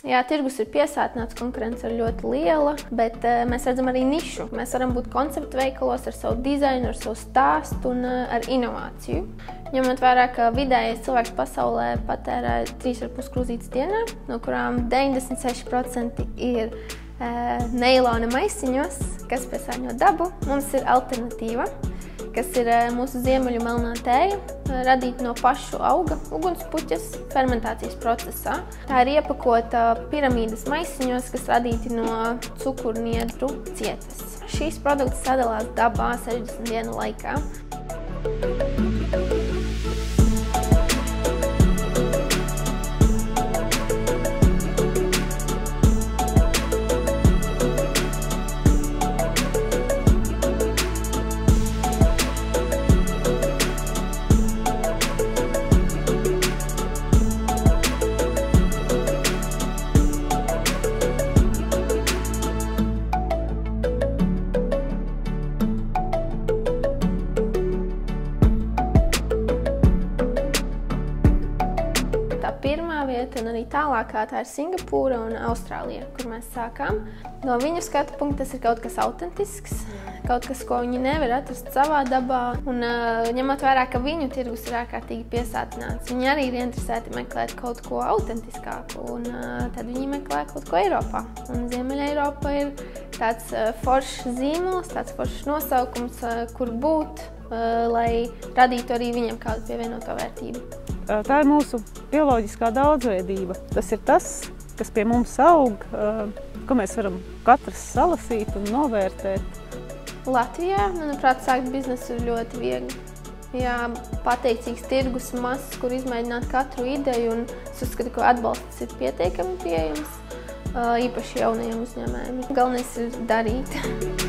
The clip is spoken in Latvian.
Jā, tirgus ir piesātināts, konkurence ir ļoti liela, bet mēs redzam arī nišu. Mēs varam būt konceptu veikalos ar savu dizainu, ar savu stāstu un ar inovāciju. Ņemot vērā, ka vidējais cilvēks pasaulē patērē 3,5 krūzītes dienā, no kurām 96% ir neilona maisiņos, kas piesārņo dabu, mums ir alternatīva, kas ir mūsu ziemeļu melnā tēja, radīta no pašu auga ugunspuķes fermentācijas procesā. Tā ir iepakota piramīdas maisiņos, kas radīti no cukurniedru cietas. Šīs produkts sadalās dabā 60 dienu laikā. Pirmā vieta un arī tālākā tā ir Singapūra un Austrālija, kur mēs sākām. No viņu skatu punkta tas ir kaut kas autentisks, kaut kas, ko viņi nevar atrast savā dabā. Un ņemot vērā, ka viņu tirgus ir ārkārtīgi piesātināts, viņi arī ir interesēti meklēt kaut ko autentiskāku, un tad viņi meklē kaut ko Eiropā. Un Ziemeļa Eiropa ir tāds foršs zīmols, tāds foršs nosaukums, kur būt, lai radītu arī viņam kādu pievienoto vērtību. Tā ir mūsu bioloģiskā daudzveidība. Tas ir tas, kas pie mums aug, ko mēs varam katrs salasīt un novērtēt. Latvijā, manuprāt, sākt biznesu ir ļoti viegli. Jā, pateicīgs tirgus, mazs, kur izmēģināt katru ideju, un es uzskatu, ka atbalsts ir pietiekami pieejams, īpaši jaunajiem uzņēmējiem. Galvenais ir darīt.